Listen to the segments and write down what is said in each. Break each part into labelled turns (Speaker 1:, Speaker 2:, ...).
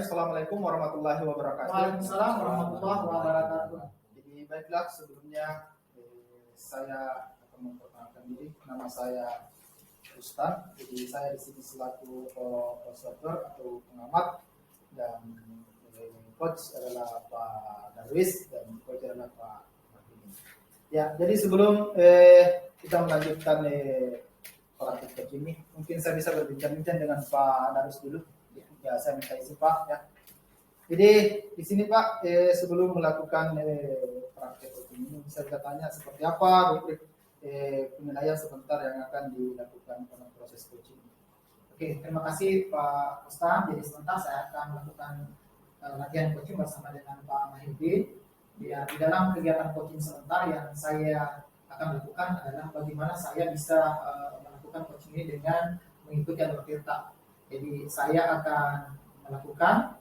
Speaker 1: Assalamualaikum warahmatullahi wabarakatuh.
Speaker 2: Waalaikumsalam warahmatullahi wabarakatuh.
Speaker 1: Jadi baiklah, sebelumnya saya akan memperkenalkan diri. Nama saya Ustaz. Jadi saya di sini selaku observer atau pengamat, dan coach adalah Pak Darwis dan coach adalah Pak Martin. Ya, jadi sebelum kita melanjutkan praktik coach ini, mungkin saya bisa berbincang-bincang dengan Pak Darwis dulu. Ya, saya minta izin Pak. Ya. Jadi di sini Pak, sebelum melakukan praktek coach ini, bisa kita tanya seperti apa rubrik penilaian sebentar yang akan dilakukan pada proses coaching.
Speaker 2: Oke, terima kasih Pak Ustaz. Jadi sebentar saya akan melakukan latihan coaching bersama dengan Pak Mahyudin. Ya, di dalam kegiatan coaching sebentar yang saya akan lakukan adalah bagaimana saya bisa melakukan coaching ini dengan mengikuti alur tirta. Jadi saya akan melakukan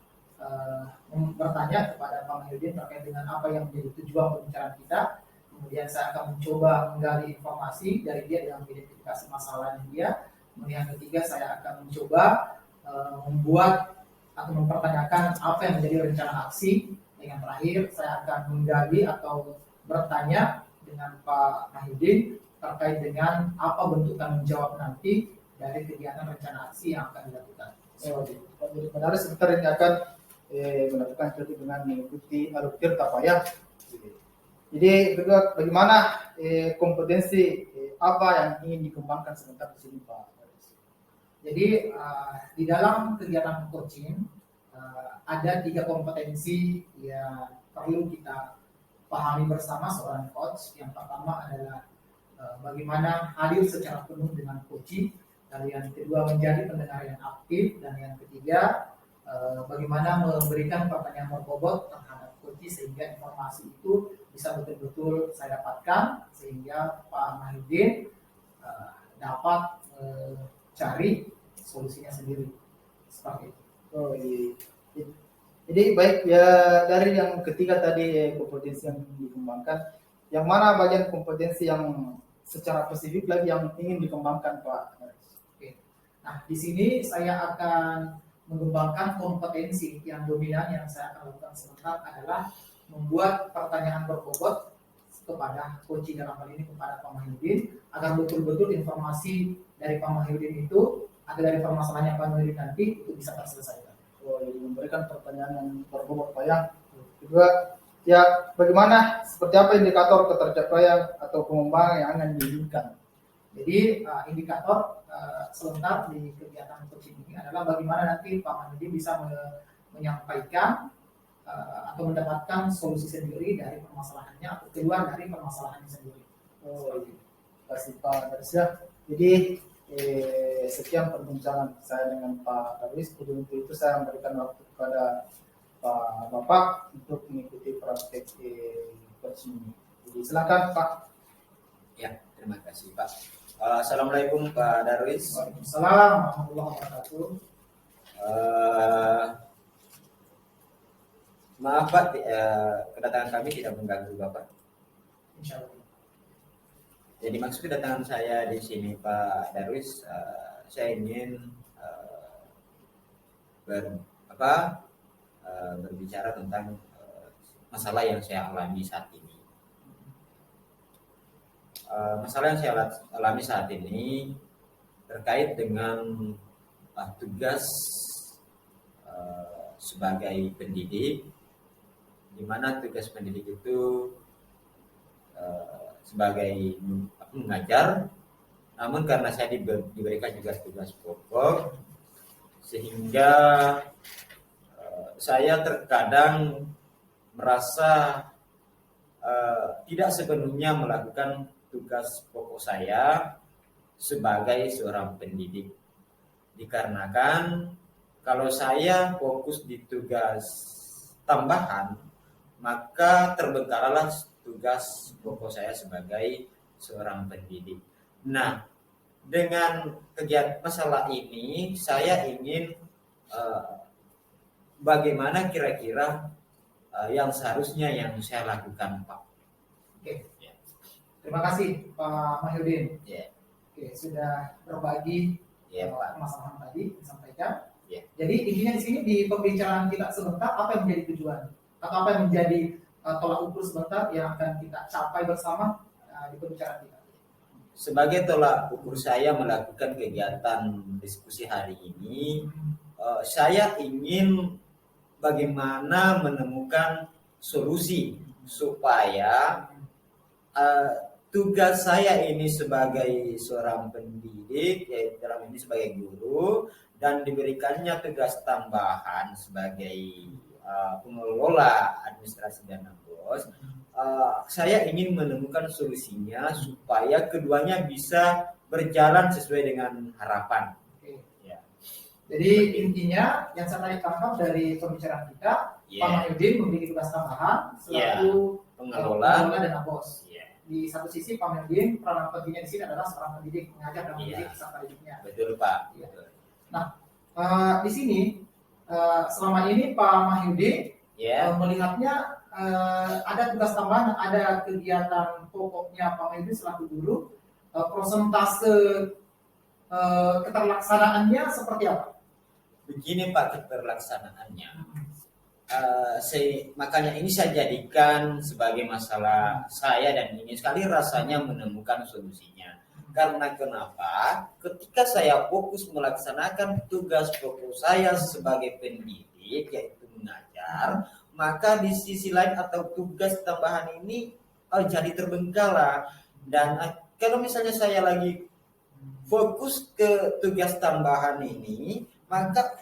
Speaker 2: bertanya kepada Pak Mahyudin terkait dengan apa yang menjadi tujuan pembicaraan kita. Kemudian saya akan mencoba menggali informasi dari dia dalam identifikasi masalahnya dia. Kemudian yang ketiga, saya akan mencoba membuat atau mempertanyakan apa yang menjadi rencana aksi. Dan yang terakhir, saya akan menggali atau bertanya dengan Pak Mahyudin terkait dengan apa bentuk tanggung jawab nanti dari kegiatan rencana aksi yang akan dilakukan.
Speaker 1: Jadi benar sebentar ini akan melakukan studi dengan mengikuti alur tirta Pak ya. Jadi kedua, bagaimana kompetensi apa yang ingin dikembangkan sebentar di sini Pak?
Speaker 2: Jadi di dalam kegiatan coaching ada 3 kompetensi yang perlu kita pahami bersama seorang coach. Yang pertama adalah bagaimana hadir secara penuh dengan coaching. Dan yang kedua menjadi pendengar yang aktif, dan yang ketiga bagaimana memberikan pertanyaan berbobot terhadap coach sehingga informasi itu bisa betul-betul saya dapatkan sehingga Pak Mahyudin dapat cari solusinya sendiri seperti itu.
Speaker 1: Oh, iya. Jadi baik ya, dari yang ketiga tadi kompetensi yang dikembangkan, yang mana bagian kompetensi yang secara spesifik lagi yang ingin dikembangkan Pak?
Speaker 2: Nah, di sini saya akan mengembangkan kompetensi yang dominan yang saya akan lakukan sebentar adalah membuat pertanyaan berbobot kepada coach dalam hal ini kepada Pak Mahyudin agar betul-betul informasi dari Pak Mahyudin itu atau dari permasalahan yang Pak Mahyudin nanti itu bisa terselesaikan.
Speaker 1: Oh, jadi memberikan pertanyaan yang berbobot Pak ya. Kedua, ya bagaimana seperti apa indikator ketercapaian atau pengembangan yang akan diinginkan?
Speaker 2: Jadi indikator sebentar di kegiatan coaching ini adalah bagaimana nanti Pak Mahyudin bisa menyampaikan atau mendapatkan solusi sendiri dari permasalahannya atau keluar dari permasalahannya sendiri.
Speaker 1: Oh, terima kasih Pak Darwis ya. Jadi sekian perbincangan saya dengan Pak Darwis. Untuk itu saya memberikan waktu kepada Pak Bapak untuk mengikuti praktek coaching ini. Jadi silakan Pak.
Speaker 3: Ya, terima kasih Pak. Assalamualaikum Pak Darwis.
Speaker 2: Waalaikumsalam warahmatullahi wabarakatuh.
Speaker 3: Maaf Pak, kedatangan kami tidak mengganggu Bapak.
Speaker 2: Insya Allah.
Speaker 3: Jadi maksud kedatangan saya di sini Pak Darwis, saya ingin berbicara tentang masalah yang saya alami saat ini. Masalah yang saya alami saat ini terkait dengan tugas sebagai pendidik, di mana tugas pendidik itu sebagai mengajar, namun karena saya diberikan juga tugas pokok, sehingga saya terkadang merasa tidak sepenuhnya melakukan tugas pokok saya sebagai seorang pendidik, dikarenakan kalau saya fokus di tugas tambahan maka terbengkalailah tugas pokok saya sebagai seorang pendidik. Nah, dengan kegiatan masalah ini saya ingin bagaimana kira-kira yang seharusnya yang saya lakukan Pak.
Speaker 2: Oke. Terima kasih Pak Mahyudin.
Speaker 3: Yeah.
Speaker 2: Oke, sudah berbagi
Speaker 3: Pak.
Speaker 2: permasalahan tadi disampaikan.
Speaker 3: Ya.
Speaker 2: Jadi intinya di sini di pembicaraan kita sebentar, apa yang menjadi tujuan atau apa yang menjadi tolak ukur sebentar yang akan kita capai bersama di pembicaraan kita.
Speaker 3: Sebagai tolak ukur saya melakukan kegiatan diskusi hari ini, saya ingin bagaimana menemukan solusi supaya tugas saya ini sebagai seorang pendidik, yaitu dalam ini sebagai guru, dan diberikannya tugas tambahan sebagai pengelola administrasi dana BOS, saya ingin menemukan solusinya supaya keduanya bisa berjalan sesuai dengan harapan.
Speaker 2: Oke.
Speaker 3: Ya.
Speaker 2: Jadi intinya yang saya tadi tangkap dari pembicaraan kita, Pak Mahyudin memiliki tugas tambahan selaku
Speaker 3: pengelola
Speaker 2: dana BOS. Di satu sisi Pak Mahyudin peranan pentingnya di sini adalah seorang pendidik, mengajar dan mendidik peserta didiknya.
Speaker 3: Betul Pak.
Speaker 2: Ya. Nah, di sini selama ini Pak Mahyudin melihatnya ada tugas tambahan, ada kegiatan pokoknya Pak Mahyudin selaku guru, prosentase keterlaksanaannya seperti apa?
Speaker 3: Begini Pak keterlaksanaannya. Makanya ini saya jadikan sebagai masalah saya dan ingin sekali rasanya menemukan solusinya. Karena kenapa? Ketika saya fokus melaksanakan tugas pokok saya sebagai pendidik, yaitu mengajar, maka di sisi lain atau tugas tambahan ini jadi terbengkalai. Dan kalau misalnya saya lagi fokus ke tugas tambahan ini, maka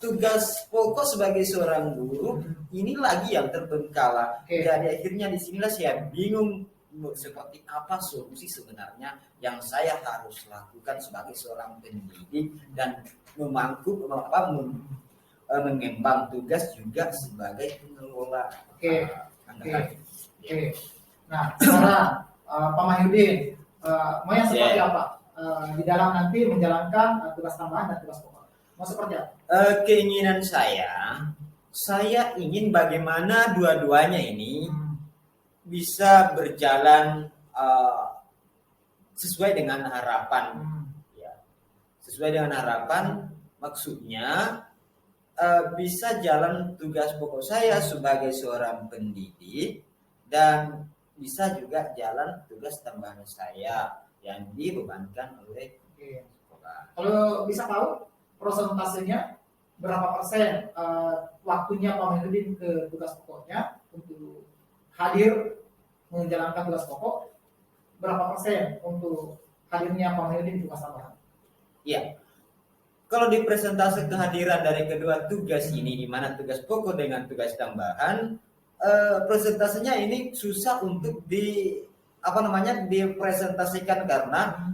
Speaker 3: tugas pokok sebagai seorang guru ini lagi yang terbengkalai. Jadi akhirnya disinilah saya bingung seperti apa solusi sebenarnya yang saya harus lakukan sebagai seorang pendidik dan mengembang tugas juga sebagai pengelola.
Speaker 2: Oke. Nah, sekarang Pak Mahyudin mau yang seperti apa di dalam nanti menjalankan tugas tambahan dan tugas pokok? Mau seperti apa?
Speaker 3: Keinginan saya ingin bagaimana dua-duanya ini bisa berjalan sesuai dengan harapan. Ya. Sesuai dengan harapan, maksudnya bisa jalan tugas pokok saya sebagai seorang pendidik dan bisa juga jalan tugas tambahan saya yang dibebankan oleh sekolah.
Speaker 2: Kalau bisa tahu prosentasenya berapa persen waktunya Pak Mahyudin ke tugas pokoknya untuk hadir menjalankan tugas pokok, berapa persen untuk hadirnya Pak Mahyudin tugas tambahan?
Speaker 3: Iya. Kalau di presentase kehadiran dari kedua tugas ini, di mana tugas pokok dengan tugas tambahan, presentasenya ini susah untuk dipresentasikan karena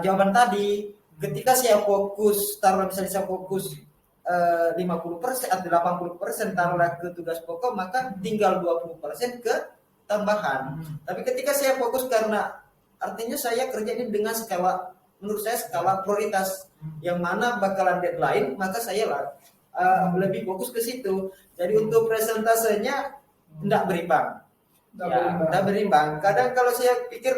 Speaker 3: jawaban tadi, ketika saya fokus, taruh misalnya saya fokus 50% atau 80% taruhlah ke tugas pokok, maka tinggal 20% ke tambahan. Tapi ketika saya fokus karena artinya saya kerja ini dengan skala, menurut saya skala prioritas yang mana bakalan deadline, maka saya lebih fokus ke situ. Jadi untuk presentasenya tidak berimbang. Tidak berimbang. Kadang kalau saya pikir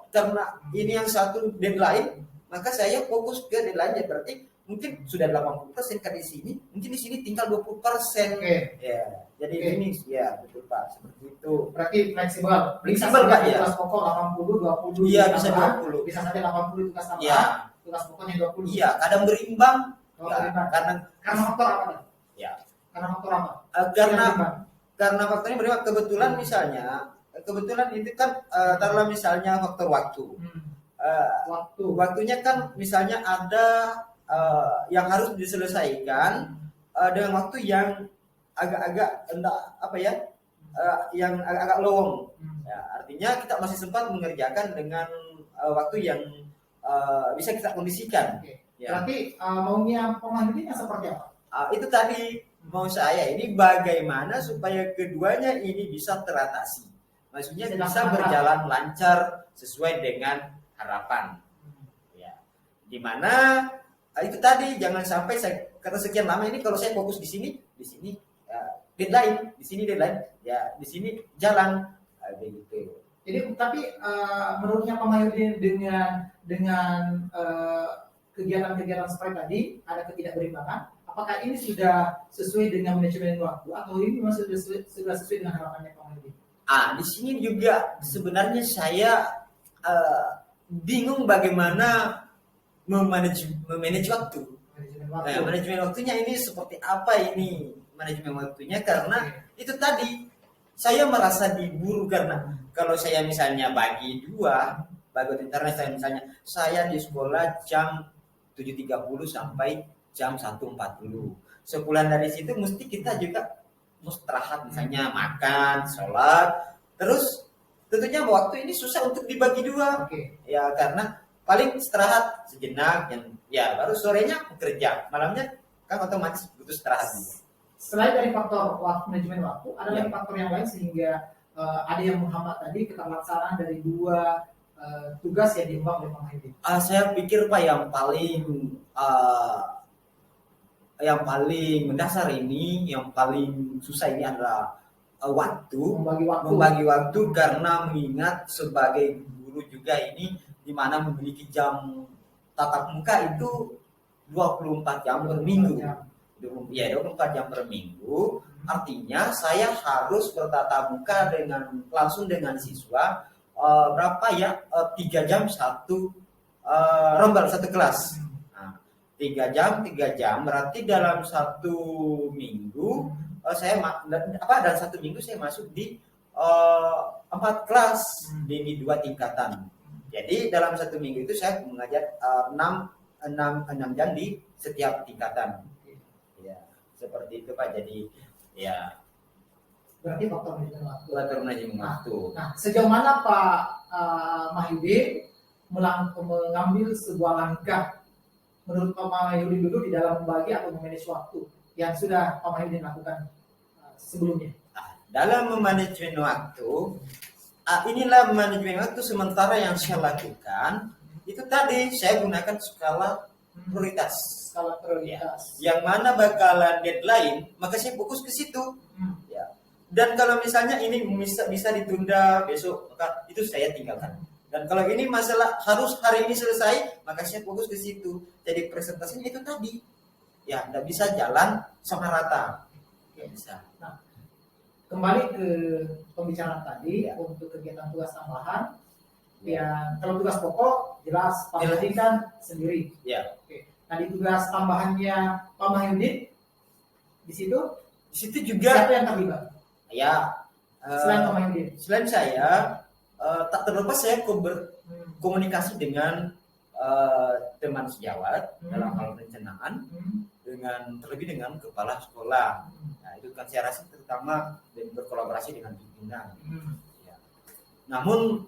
Speaker 3: karena ini yang satu deadline, maka saya fokus ke deadline-nya, berarti mungkin sudah 80% kan di sini, mungkin di sini tinggal 20%. Ya. Jadi ini ya betul Pak, seperti itu.
Speaker 2: Berarti fleksibel.
Speaker 3: Fleksibel Pak ya.
Speaker 2: Tugas pokok 80 20.
Speaker 3: Iya, bisa 20.
Speaker 2: Bisa saja 80 tugas tambahan.
Speaker 3: Iya.
Speaker 2: Tugas pokoknya 20.
Speaker 3: Iya, kadang berimbang.
Speaker 2: Karena faktor apa?
Speaker 3: Ya.
Speaker 2: Karena faktor apa?
Speaker 3: Karena faktornya berimbang. Kebetulan itu kan taruhlah misalnya faktor waktu. Waktunya kan misalnya ada yang harus diselesaikan dengan waktu yang agak-agak yang agak-agak lowong. Ya, artinya kita masih sempat mengerjakan dengan waktu yang bisa kita kondisikan.
Speaker 2: Ya. Berarti maunya pemahamannya seperti apa?
Speaker 3: Itu tadi mau saya ini bagaimana supaya keduanya ini bisa teratasi. Maksudnya bisa berjalan lancar sesuai dengan harapan. Ya. Dimana itu tadi jangan sampai saya kata sekian lama ini kalau saya fokus di sini deadline, di sini deadline, ya di sini jalan begitu.
Speaker 2: Jadi tapi menurutnya Pak Mahyudin dengan kegiatan-kegiatan seperti tadi ada ketidakberimbangan, apakah ini sudah sesuai dengan manajemen waktu atau ini masih sudah sesuai dengan harapannya Pak Mahdi?
Speaker 3: Di sini juga sebenarnya saya bingung bagaimana memanage waktu.
Speaker 2: Manajemen waktu.
Speaker 3: Manajemen waktunya ini seperti apa ini manajemen waktunya, karena itu tadi saya merasa diburu, karena kalau saya misalnya bagi internet saya misalnya saya di sekolah jam 7.30 sampai jam 1.40. Sepulang dari situ mesti kita juga istirahat, misalnya makan, sholat, terus tentunya waktu ini susah untuk dibagi dua. Ya karena paling istirahat sejenak, ya baru sorenya bekerja, malamnya kan otomatis butuh istirahat.
Speaker 2: Selain dari faktor manajemen waktu, ada lagi faktor yang lain sehingga ada yang menghambat tadi keterlaksanaan dari dua tugas yang diemban oleh Pak Mahdi.
Speaker 3: Saya pikir Pak yang paling mendasar ini, yang paling susah ini adalah membagi waktu, karena mengingat sebagai guru juga ini di mana memiliki jam tatap muka itu 24 jam per minggu. 24 jam per minggu. Artinya saya harus bertatap muka langsung dengan siswa 3 jam satu rombel satu kelas. 3 jam berarti dalam satu minggu dalam satu minggu saya masuk di 4 kelas di 2 tingkatan. Jadi dalam satu minggu itu saya mengajar 6 jam di setiap tingkatan. Ya, seperti itu Pak. Jadi ya
Speaker 2: berarti faktor manajemen waktu. Nah, sejauh mana Pak Mahyudin mengambil sebuah langkah menurut Pak Mahyudin dulu di dalam membagi atau memanage waktu yang sudah Pak Mahyudin lakukan sebelumnya?
Speaker 3: Dalam memanajemen waktu, inilah manajemen waktu sementara yang saya lakukan. Itu tadi saya gunakan skala prioritas. Yang mana bakalan deadline, maka saya fokus ke situ. Ya. Dan kalau misalnya ini bisa ditunda besok, maka itu saya tinggalkan. Dan kalau ini masalah harus hari ini selesai, maka saya fokus ke situ. Jadi presentasinya itu tadi, ya tidak bisa jalan sama rata. Ya, bisa.
Speaker 2: Nah, kembali ke pembicaraan tadi untuk kegiatan tugas tambahan. Ya, kalau tugas pokok jelas Pak Mahyudin kan sendiri.
Speaker 3: Ya.
Speaker 2: Oke. Tadi tugas tambahannya Pak Mahyudin di situ
Speaker 3: juga
Speaker 2: siapa yang terlibat?
Speaker 3: Ya,
Speaker 2: selain Pak Mahyudin.
Speaker 3: Selain saya, tak terlepas saya berkomunikasi dengan teman sejawat dalam hal perencanaan, terlebih dengan kepala sekolah. Nah, itu kan saya rasa terutama dan berkolaborasi dengan pimpinan. Ya. Namun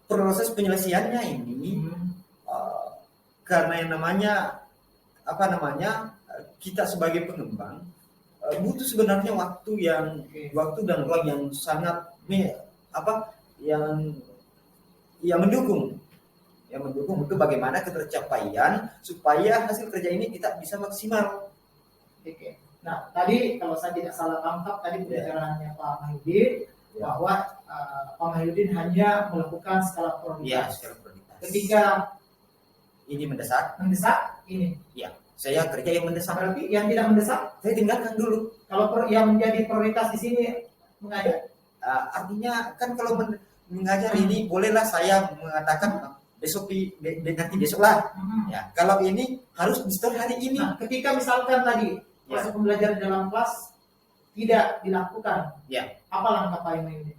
Speaker 3: proses penyelesaiannya ini karena yang namanya kita sebagai pengembang butuh sebenarnya waktu dan ruang yang sangat mendukung untuk bagaimana ketercapaian supaya hasil kerja ini kita bisa maksimal.
Speaker 2: Oke. Nah, tadi kalau saya tidak salah tangkap tadi pembicaraannya Pak Mahyudin bahwa Pak Mahyudin hanya melakukan skala prioritas.
Speaker 3: Skala prioritas.
Speaker 2: Ketika
Speaker 3: ini mendesak
Speaker 2: ini.
Speaker 3: Ya, saya kerja yang mendesak.
Speaker 2: Berarti yang tidak mendesak
Speaker 3: saya tinggalkan dulu.
Speaker 2: Kalau yang menjadi prioritas di sini mengajar.
Speaker 3: Artinya kan kalau mengajar ini bolehlah saya mengatakan nanti besok lah. Ya, kalau ini harus di store hari ini.
Speaker 2: Nah, ketika misalkan tadi proses pembelajaran dalam kelas tidak dilakukan, apa langkah Pak ini?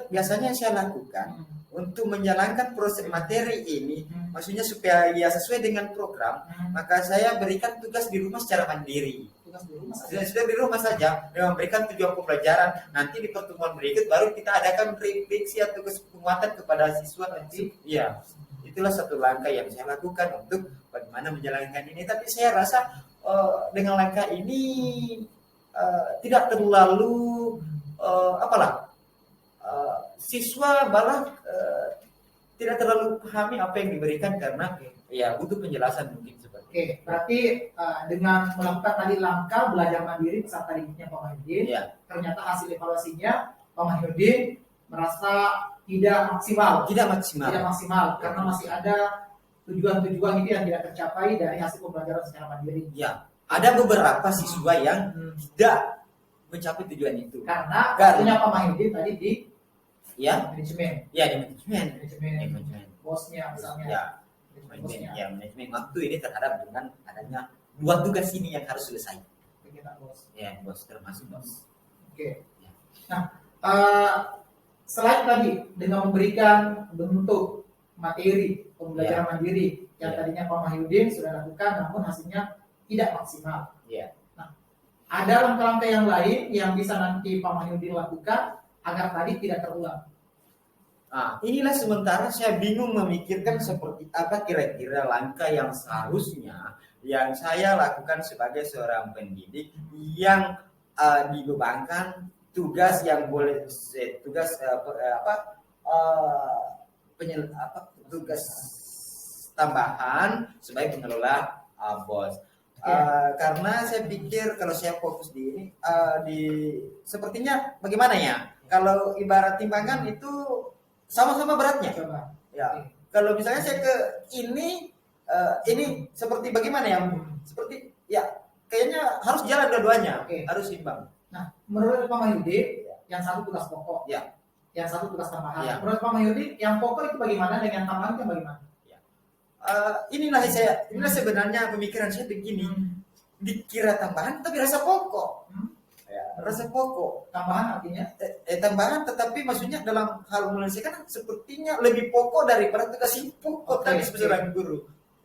Speaker 3: Biasanya saya lakukan untuk menjalankan proses materi ini, maksudnya supaya sesuai dengan program, maka saya berikan tugas di rumah secara mandiri. Sudah di rumah saja, dengan memberikan tujuan pembelajaran. Nanti di pertemuan berikut baru kita adakan refleksi atau penguatan kepada siswa nanti. Ya, itulah satu langkah yang saya lakukan untuk bagaimana menjalankan ini. Tapi saya rasa dengan langkah ini tidak terlalu siswa malah tidak terlalu pahami apa yang diberikan karena butuh penjelasan mungkin seperti.
Speaker 2: Oke, berarti dengan melakukan tadi langkah belajar mandiri beserta didiknya Pak Mahyudin, ternyata hasil evaluasinya Pak Mahyudin merasa tidak maksimal karena masih ada tujuan-tujuan itu yang tidak tercapai dari hasil pembelajaran secara mandiri.
Speaker 3: Ya, ada beberapa siswa yang
Speaker 2: Hmm.
Speaker 3: tidak mencapai tujuan itu.
Speaker 2: Karena
Speaker 3: Karena-
Speaker 2: waktunya Pak Mahyudin tadi di
Speaker 3: Ya,
Speaker 2: manajemen,
Speaker 3: ya di manajemen.
Speaker 2: manajemen bosnya misalnya.
Speaker 3: Ya,
Speaker 2: Manajemen bosnya.
Speaker 3: ya manajemen waktu ini terhadap dengan adanya dua tugas ini yang harus selesai.
Speaker 2: Kegiatan bos.
Speaker 3: Ya, bos termasuk bos.
Speaker 2: Oke.
Speaker 3: Ya.
Speaker 2: Nah, selain tadi dengan memberikan bentuk materi pembelajaran mandiri yang
Speaker 3: Ya.
Speaker 2: tadinya Pak Mahyudin sudah lakukan, namun hasilnya tidak maksimal.
Speaker 3: Ya.
Speaker 2: Nah, ada langkah-langkah yang lain yang bisa nanti Pak Mahyudin lakukan agar tadi tidak terulang.
Speaker 3: Nah, inilah sementara saya bingung memikirkan seperti apa kira-kira langkah yang seharusnya yang saya lakukan sebagai seorang pendidik yang dibebankan tugas yang boleh tugas tambahan sebagai pengelola bos. Karena saya pikir kalau saya fokus di ini sepertinya bagaimana ya? Kalau ibarat timbangan itu sama-sama beratnya.
Speaker 2: Coba.
Speaker 3: Ya. Kalau misalnya saya ke ini seperti bagaimana ya? Seperti ya kayaknya harus jalan dua-duanya,
Speaker 2: Oke.
Speaker 3: harus imbang.
Speaker 2: Nah, menurut Pak Mahyudin, yang satu tugas pokok,
Speaker 3: Ya.
Speaker 2: yang satu tugas tambahan.
Speaker 3: Ya.
Speaker 2: Menurut Pak Mahyudin, yang pokok itu bagaimana dengan tambahan itu bagaimana?
Speaker 3: Inilah sebenarnya pemikiran saya begini. Dikira tambahan tapi rasa pokok. Ya, rasa pokok.
Speaker 2: Tambahan artinya?
Speaker 3: Tambahan tetapi maksudnya dalam hal menyelesaikan sepertinya lebih pokok daripada tugas yang pokok
Speaker 2: Oke,
Speaker 3: tadi
Speaker 2: oke.
Speaker 3: sebagai guru.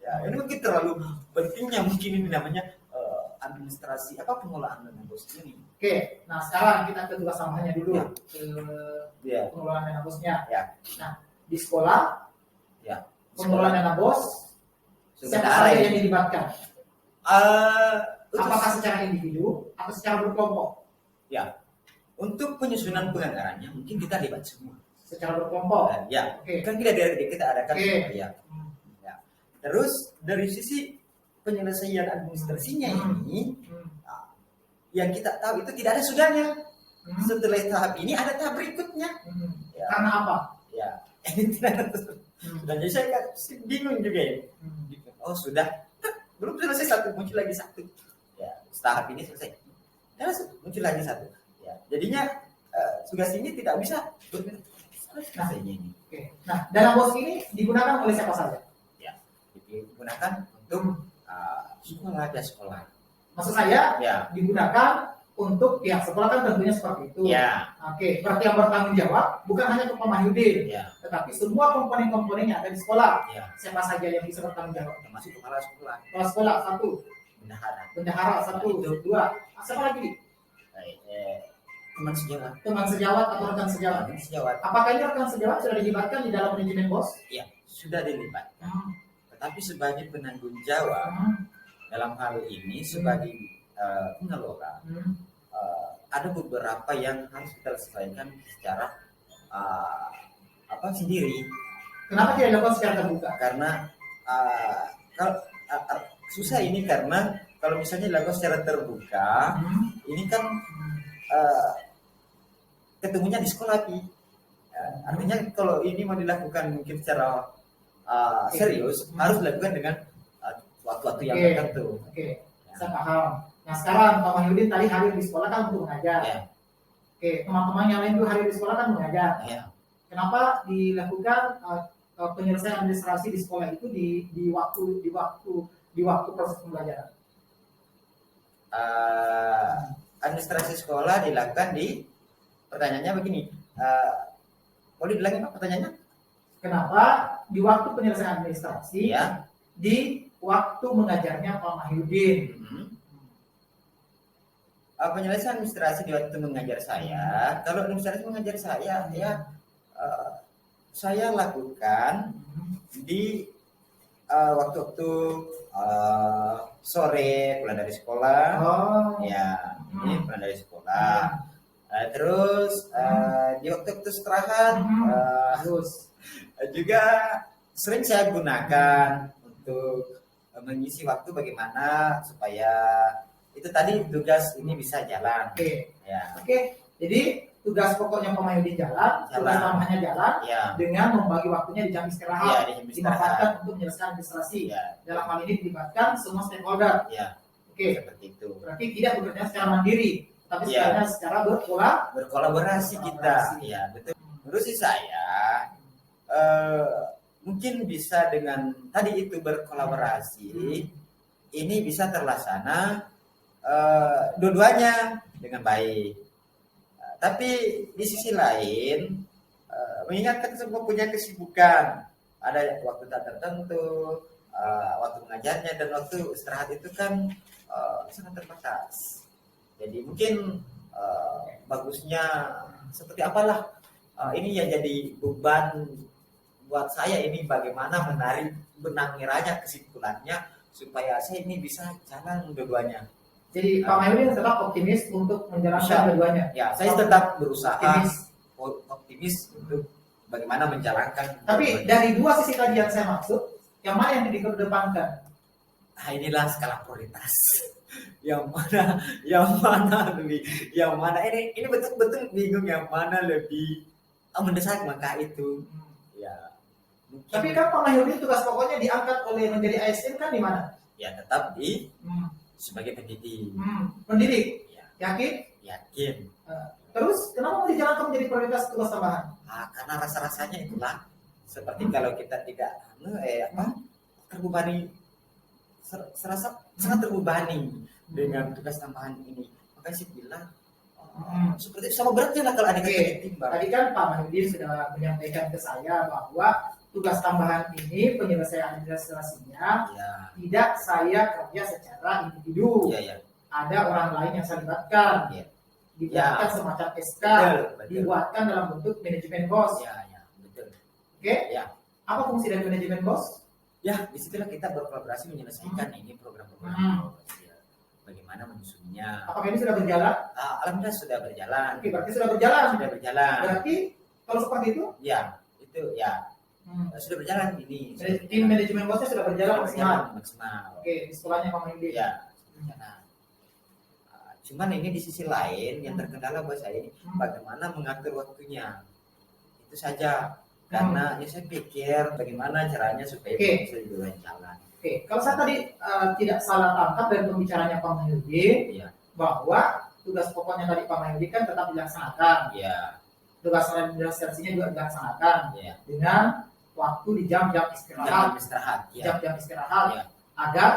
Speaker 3: Ya, ini mungkin terlalu pentingnya mungkin ini namanya administrasi pengelolaan dana bos ini.
Speaker 2: Oke, nah sekarang kita ke tugas tambahannya dulu.
Speaker 3: Ya.
Speaker 2: Ke
Speaker 3: Ya.
Speaker 2: pengelolaan dana bosnya.
Speaker 3: Ya.
Speaker 2: Nah, di sekolah,
Speaker 3: Ya.
Speaker 2: pengelolaan dana bos,
Speaker 3: Sudah
Speaker 2: siapa
Speaker 3: ada
Speaker 2: saja
Speaker 3: ini.
Speaker 2: yang dilibatkan? Apakah secara individu atau secara berkelompok?
Speaker 3: Ya, untuk penyusunan penganggarannya mungkin kita libat semua.
Speaker 2: Secara berkelompok.
Speaker 3: Ya,
Speaker 2: Oke.
Speaker 3: kan kita adakan.
Speaker 2: Oke.
Speaker 3: Ya. Ya. Terus dari sisi penyelesaian administrasinya ini, yang kita tahu itu tidak ada sudahnya. Setelah tahap ini ada tahap berikutnya. Ya.
Speaker 2: Karena apa?
Speaker 3: Ya, ini tidak ada. Dan jadi saya bingung juga ya. Oh sudah, belum selesai satu, muncul lagi satu. Ya, tahap ini selesai. Dan muncul lagi satu. Ya, jadinya tugas ini tidak bisa selesainya ini.
Speaker 2: Oke. Nah, dana bos ini digunakan oleh siapa saja?
Speaker 3: Ya, digunakan untuk sekolah dan sekolah.
Speaker 2: Maksud saya
Speaker 3: Ya,
Speaker 2: digunakan untuk pihak sekolah kan tentunya seperti itu.
Speaker 3: ya,
Speaker 2: Oke, berarti yang bertanggung jawab bukan hanya Pak Mahyudin,
Speaker 3: ya,
Speaker 2: tetapi semua komponen-komponen yang ada di sekolah.
Speaker 3: ya.
Speaker 2: Siapa saja yang bisa bertanggung jawab?
Speaker 3: Termasuk kepala sekolah,
Speaker 2: Kepala sekolah satu,
Speaker 3: bendahara,
Speaker 2: bendahara satu, dua. Siapa lagi?
Speaker 3: teman sejawat,
Speaker 2: Teman sejawat atau rekan sejawat?
Speaker 3: teman sejawat.
Speaker 2: Apakah ini rekan sejawat sudah dilibatkan di dalam manajemen bos?
Speaker 3: Ya, sudah dilibatkan. Tetapi sebagai penanggung jawab dalam hal ini sebagai pengelola ada beberapa yang harus kita selesaikan secara sendiri
Speaker 2: Kenapa tidak dilakukan secara terbuka?
Speaker 3: karena kalau susah ini karena kalau misalnya dilakukan secara terbuka ini kan ketemunya di sekolah artinya kalau ini mau dilakukan mungkin secara serius harus dilakukan dengan waktu-waktu yang
Speaker 2: Oke.
Speaker 3: tertentu.
Speaker 2: Oke, saya paham. Nah sekarang Pak Mahyudin tadi hadir di sekolah kan untuk mengajar.
Speaker 3: Ya.
Speaker 2: Oke, teman-teman yang lain juga hadir di sekolah kan mengajar.
Speaker 3: Ya.
Speaker 2: Kenapa dilakukan penyelesaian administrasi di sekolah itu di waktu proses pembelajaran?
Speaker 3: Administrasi sekolah dilakukan pertanyaannya begini, boleh diulangi Pak pertanyaannya?
Speaker 2: Kenapa di waktu penyelesaian administrasi
Speaker 3: Ya.
Speaker 2: di waktu mengajarnya Pak Mahyudin?
Speaker 3: Penyelesaian administrasi di waktu mengajar saya, kalau administrasi mengajar saya, saya lakukan di waktu-waktu sore pulang dari sekolah, ya, ini pulang dari sekolah. Terus di waktu-waktu istirahat
Speaker 2: Terus
Speaker 3: juga sering saya gunakan untuk mengisi waktu bagaimana supaya itu tadi tugas ini bisa jalan.
Speaker 2: oke.
Speaker 3: Ya.
Speaker 2: Oke, jadi tugas pokoknya Pak Mahyudin jalan, tugas
Speaker 3: Jalan.
Speaker 2: tambahannya jalan,
Speaker 3: Ya.
Speaker 2: dengan membagi waktunya di jam
Speaker 3: Ya,
Speaker 2: istirahat,
Speaker 3: di jam istirahat.
Speaker 2: dimanfaatkan untuk menyelesaikan administrasi.
Speaker 3: Ya.
Speaker 2: Dalam hal ini dilibatkan semua stakeholder.
Speaker 3: Ya.
Speaker 2: Oke,
Speaker 3: Seperti itu.
Speaker 2: berarti tidak bekerja secara mandiri, tapi
Speaker 3: Ya.
Speaker 2: secara berpola.
Speaker 3: Berkolaborasi kita. Ya, betul. Menurut sih saya mungkin bisa dengan tadi itu berkolaborasi, ini bisa terlaksana dua-duanya dengan baik. Tapi di sisi lain mengingatkan semua punya kesibukan, ada waktu tak tertentu, waktu mengajarnya dan waktu istirahat itu kan sangat terbatas. Jadi mungkin bagusnya seperti apalah ini yang jadi beban buat saya ini bagaimana menarik benang merahnya kesimpulannya supaya saya ini bisa jalan dua-duanya.
Speaker 2: Jadi Pak Mahyudin tetap optimis untuk menjalankan
Speaker 3: Bisa.
Speaker 2: keduanya.
Speaker 3: Ya, saya tetap berusaha
Speaker 2: Optimis.
Speaker 3: untuk bagaimana menjalankan.
Speaker 2: Tapi dari dua sisi tadi yang saya maksud, yang mana yang dikedepankan?
Speaker 3: Nah, inilah skala prioritas. yang mana ini betul-betul bingung yang mana lebih mendesak, maka itu ya mungkin,
Speaker 2: Tapi kan Pak Mahyudin tugas pokoknya diangkat oleh menjadi ASN kan di mana?
Speaker 3: ya tetap di sebagai pendidik.
Speaker 2: Pendidik.
Speaker 3: Ya,
Speaker 2: Yakin?
Speaker 3: yakin.
Speaker 2: Terus kenapa mau dijalankan menjadi prioritas tugas tambahan?
Speaker 3: Karena rasa-rasanya itulah seperti kalau kita tidak terbebani, serasa sangat terbebani dengan tugas tambahan ini. Makanya saya bilang seperti sama beratnya lah kalau ada
Speaker 2: Oke.
Speaker 3: kata ditimbang.
Speaker 2: Tadi kan Pak Mahyudin sudah menyampaikan ke saya bahwa tugas tambahan ini penyelesaian administrasinya
Speaker 3: Ya,
Speaker 2: tidak saya kerja secara individu.
Speaker 3: ya.
Speaker 2: Ada orang lain yang saya libatkan.
Speaker 3: Ya.
Speaker 2: Dibuatkan
Speaker 3: Ya.
Speaker 2: semacam SK,
Speaker 3: Betul.
Speaker 2: dibuatkan dalam bentuk manajemen bos.
Speaker 3: Ya, betul.
Speaker 2: Oke?
Speaker 3: Ya.
Speaker 2: Apa fungsi dari manajemen bos?
Speaker 3: Ya, disitulah kita berkolaborasi menyelesaikan ini program-program. Ya. Bagaimana menyusunnya?
Speaker 2: Apakah ini sudah berjalan?
Speaker 3: Alhamdulillah sudah berjalan.
Speaker 2: Oke, berarti sudah berjalan.
Speaker 3: Sudah berjalan.
Speaker 2: Berarti kalau seperti itu,
Speaker 3: Ya, itu ya sudah berjalan ini.
Speaker 2: tim manajemen bosnya sudah berjalan maksimal.
Speaker 3: Maksimal.
Speaker 2: Oke, di sekolahnya Pak Mahyudin.
Speaker 3: Ya. Nah, cuman ini di sisi lain yang terkendala buat saya ini bagaimana mengatur waktunya. Itu saja. Karena ya saya pikir bagaimana caranya supaya
Speaker 2: Oke.
Speaker 3: bisa juga jalan.
Speaker 2: Oke, kalau saya tadi tidak salah tangkap dari pembicaranya Pak Mahyudin
Speaker 3: Iya.
Speaker 2: bahwa tugas pokoknya tadi Pak Mahyudin kan tetap dilaksanakan,
Speaker 3: Iya.
Speaker 2: tugas administrasinya juga dilaksanakan
Speaker 3: Iya.
Speaker 2: dengan waktu di jam-jam istirahat,
Speaker 3: Istirahat. Ya.
Speaker 2: jam-jam istirahat,
Speaker 3: Iya.
Speaker 2: agar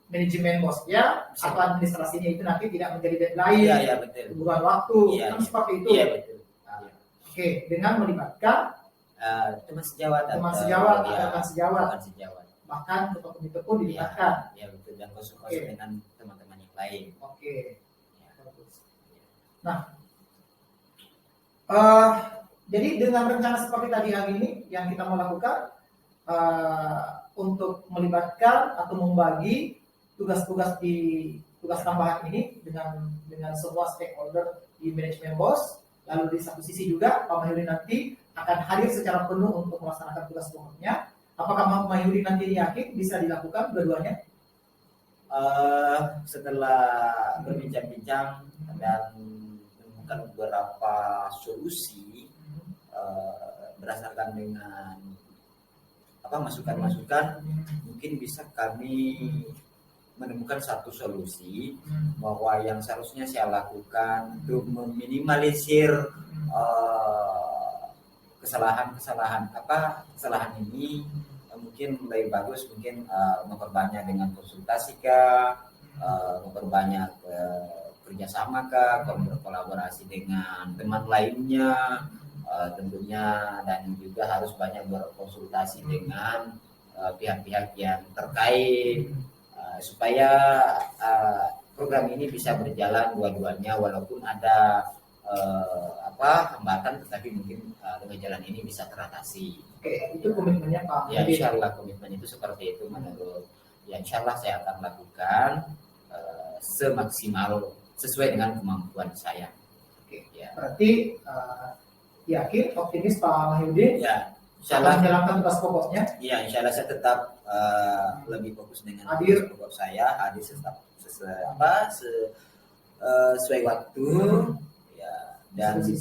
Speaker 2: manajemen bosnya
Speaker 3: Bisa.
Speaker 2: atau administrasinya itu nanti tidak menjadi deadline,
Speaker 3: Iya, iya betul.
Speaker 2: kebutuhan waktu,
Speaker 3: Iya,
Speaker 2: kan
Speaker 3: iya.
Speaker 2: seperti itu.
Speaker 3: Iya betul. Iya.
Speaker 2: Oke, dengan melibatkan
Speaker 3: Teman sejawat
Speaker 2: teman
Speaker 3: atau-
Speaker 2: sejawat
Speaker 3: ya,
Speaker 2: atau rekan sejawat,
Speaker 3: teman sejawat.
Speaker 2: bahkan ketua komite pun dilibatkan.
Speaker 3: Ya betul, dan konsultasi
Speaker 2: Oke.
Speaker 3: dengan teman-teman yang lain.
Speaker 2: Oke.
Speaker 3: Ya.
Speaker 2: Bagus. Nah, jadi dengan rencana seperti tadi hari ini yang kita mau lakukan untuk melibatkan atau membagi tugas-tugas di tugas tambahan ini dengan semua stakeholder di manajemen bos, lalu di satu sisi juga Pak Mahyudin nanti akan hadir secara penuh untuk melaksanakan tugas pokoknya. Apakah Pak Mahyudin nanti yakin bisa dilakukan dua-duanya?
Speaker 3: Setelah berbincang-bincang dan menemukan beberapa solusi berdasarkan dengan masukan-masukan, mungkin bisa kami menemukan satu solusi bahwa yang seharusnya saya lakukan untuk meminimalisir kesalahan ini mungkin lebih bagus mungkin memperbanyak dengan konsultasi memperbanyak kerjasama berkolaborasi dengan teman lainnya tentunya, dan juga harus banyak berkonsultasi dengan pihak-pihak yang terkait supaya program ini bisa berjalan dua-duanya walaupun ada hambatan, tetapi mungkin dengan jalan ini bisa teratasi.
Speaker 2: Oke, itu komitmennya Pak
Speaker 3: Ya,
Speaker 2: Mahyudin.
Speaker 3: insya Allah komitmen itu seperti itu menurut. Ya, insya Allah saya akan lakukan semaksimal sesuai dengan kemampuan saya.
Speaker 2: Oke,
Speaker 3: Ya,
Speaker 2: berarti yakin, optimis Pak Mahyudin
Speaker 3: ya insya
Speaker 2: akan
Speaker 3: Allah.
Speaker 2: menjalankan tugas pokoknya.
Speaker 3: Ya, insya Allah saya tetap lebih fokus dengan
Speaker 2: Hadir.
Speaker 3: tugas pokok saya, hadir sesuai waktu. Ya, dan
Speaker 2: Di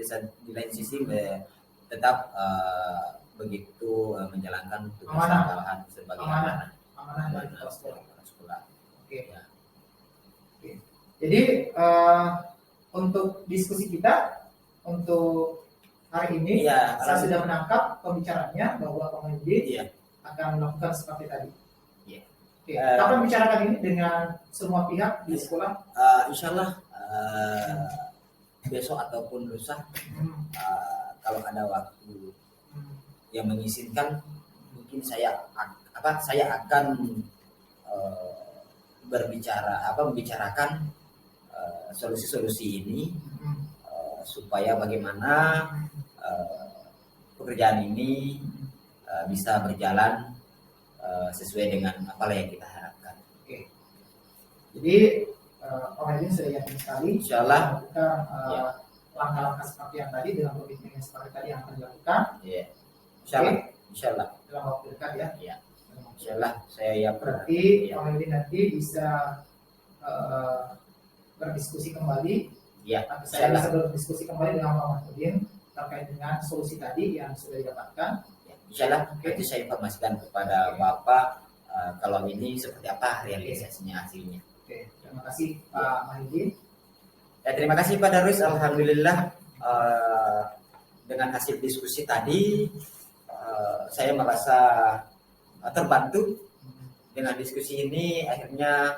Speaker 2: satu
Speaker 3: di lain sisi tetap begitu menjalankan tugas
Speaker 2: Amanah.
Speaker 3: tambahan sebagai
Speaker 2: Amanah.
Speaker 3: amanah
Speaker 2: Amanah dari kepala sekolah.
Speaker 3: kepala sekolah.
Speaker 2: Oke.
Speaker 3: Ya.
Speaker 2: Oke. Jadi untuk diskusi kita untuk hari ini,
Speaker 3: Iya,
Speaker 2: saya sudah menangkap pembicaranya bahwa Pak Mahyudin
Speaker 3: Iya.
Speaker 2: akan melakukan seperti tadi.
Speaker 3: Iya.
Speaker 2: Oke. Kapan bicarakan ini dengan semua pihak di sekolah?
Speaker 3: Insya Allah besok ataupun lusa kalau ada waktu yang mengizinkan, mungkin saya akan membicarakan solusi-solusi ini supaya bagaimana pekerjaan ini bisa berjalan sesuai dengan apa yang kita harapkan.
Speaker 2: Oke. Jadi Pak Mahyudin sudah yakin sekali
Speaker 3: Insya Allah.
Speaker 2: melakukan
Speaker 3: Ya.
Speaker 2: langkah-langkah seperti yang tadi dengan komitmen yang seperti tadi yang akan dilakukan
Speaker 3: Ya. Insya Allah.
Speaker 2: dalam waktu dekat ya.
Speaker 3: Ya. Insya Allah saya
Speaker 2: Berarti
Speaker 3: ya.
Speaker 2: Pak Mahyudin nanti bisa berdiskusi kembali.
Speaker 3: Ya.
Speaker 2: Atau saya bisa berdiskusi kembali dengan Pak Mahyudin terkait dengan solusi tadi yang sudah didapatkan.
Speaker 3: Ya. Insya Allah nanti saya informasikan kepada Bapak kalau ini seperti apa realisasinya, hasilnya.
Speaker 2: Oke, terima kasih Pak Mahyudin.
Speaker 3: Ya, terima kasih Pak Darwis. Alhamdulillah dengan hasil diskusi tadi saya merasa terbantu dengan diskusi ini. Akhirnya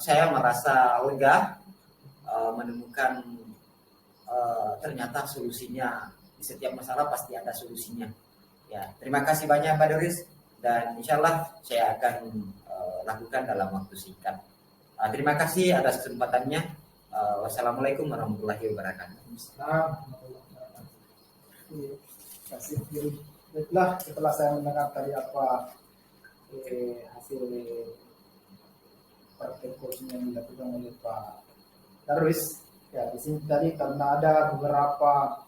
Speaker 3: saya merasa lega menemukan ternyata solusinya di setiap masalah pasti ada solusinya. Ya, terima kasih banyak Pak Darwis dan insya Allah saya akan lakukan dalam waktu singkat. Terima kasih atas kesempatannya. Wassalamualaikum warahmatullahi wabarakatuh.
Speaker 1: Terima kasih. Jadi, baiklah, setelah saya mendengar tadi apa hasil praktek coaching yang dilakukan oleh Pak Darwis, ya di sini tadi karena ada beberapa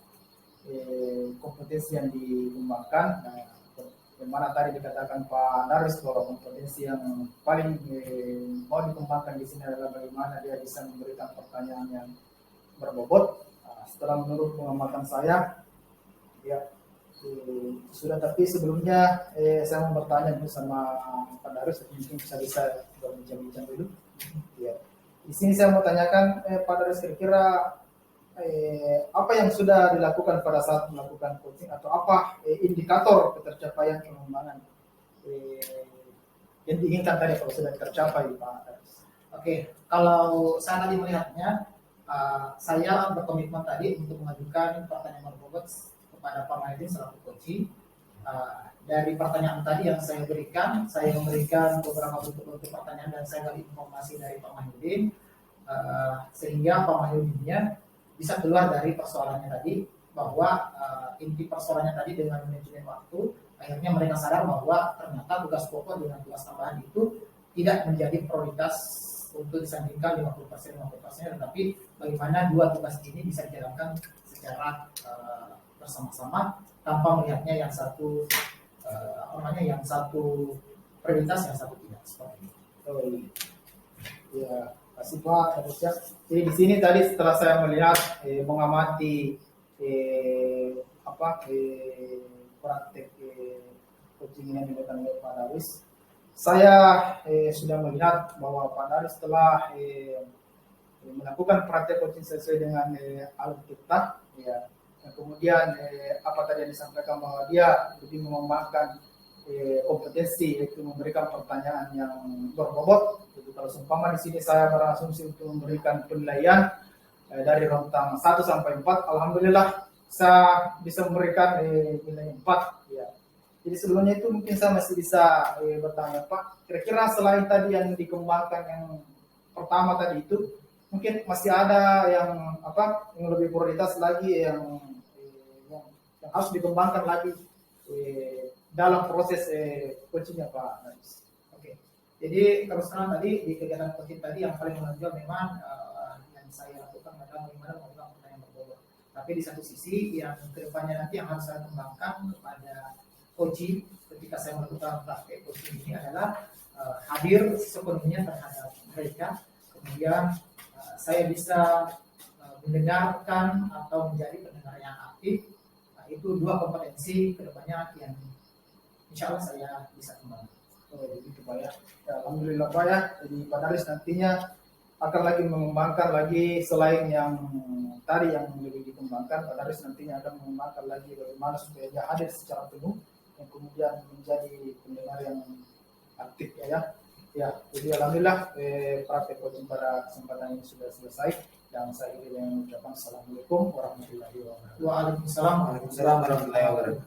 Speaker 1: kompetensi yang dikembangkan, yang mana tadi dikatakan Pak Darwis bahwa kompetensi yang paling mau dikembangkan di sini adalah bagaimana dia bisa memberikan pertanyaan yang berbobot. Setelah menurut pengamatan saya, ya sudah, tapi sebelumnya saya mau bertanya dulu sama Pak Darwis, mungkin bisa berbincang-bincang dulu. Ya. Di sini saya mau tanyakan Pak Darwis, kira-kira apa yang sudah dilakukan pada saat melakukan coaching atau apa indikator ketercapaian pengembangan yang diinginkan tadi kalau sudah tercapai Pak Darwis?
Speaker 2: Oke, kalau saya tadi melihatnya, saya berkomitmen tadi untuk mengajukan pertanyaan berbobot kepada Pak Mahyudin selaku coaching. Dari pertanyaan tadi yang saya berikan, saya memberikan beberapa bentuk pertanyaan dan saya beri informasi dari Pak Mahyudin, sehingga Pak Mahyudinnya bisa keluar dari persoalannya tadi, bahwa inti persoalannya tadi dengan manajemen waktu, akhirnya mereka sadar bahwa ternyata tugas pokok dengan tugas tambahan itu tidak menjadi prioritas untuk disandingkan 50%, tetapi bagaimana dua tugas ini bisa dijalankan secara bersama-sama tanpa melihatnya yang satu yang satu prioritas, yang satu tidak, seperti ini.
Speaker 1: Oh, ya, kasih Pak Darwis ya. Jadi di sini tadi setelah saya melihat mengamati praktek coaching yang dilakukan oleh Pak Darwis, saya sudah melihat bahwa Pak Darwis telah melakukan praktek coaching sesuai dengan Alkitab, ya. Dan kemudian apa tadi yang disampaikan bahwa dia lebih mengembangkan kompetensi, yaitu memberikan pertanyaan yang berbobot. Jadi kalau seumpama di sini saya berasumsi untuk memberikan penilaian dari rentang 1 sampai 4, alhamdulillah saya bisa memberikan nilai 4. Ya. Jadi sebelumnya itu mungkin saya masih bisa bertanya, Pak, kira-kira selain tadi yang dikembangkan yang pertama tadi itu, mungkin masih ada yang lebih prioritas lagi yang harus dikembangkan lagi dalam proses coachingnya Pak Darwis.
Speaker 2: Oke, jadi terus terang tadi di kegiatan coaching tadi yang paling menonjol memang yang saya lakukan adalah bagaimana melakukan pertanyaan berbobot. Tapi di satu sisi yang kedepannya nanti yang harus saya kembangkan kepada coaching ketika saya melakukan praktek coaching ini adalah hadir sepenuhnya terhadap mereka. Kemudian saya bisa mendengarkan atau menjadi pendengar yang aktif. Nah, itu dua kompetensi kedepannya yang insya Allah saya bisa kembangkan.
Speaker 1: Oh, begitu Pak ya. Ya, alhamdulillah Pak ya. Jadi Pak Daris nantinya akan lagi mengembangkan lagi selain yang tadi yang lebih dikembangkan, Pak Daris nantinya akan mengembangkan lagi bagaimana supaya dia hadir secara penuh yang kemudian menjadi pendengar yang aktif ya. Ya, jadi alhamdulillah praktek coaching pada kesempatan ini sudah selesai dan saya ingin mengucapkan assalamualaikum warahmatullahi wabarakatuh.
Speaker 2: Waalaikumsalam.
Speaker 3: Waalaikumsalam warahmatullahi wabarakatuh.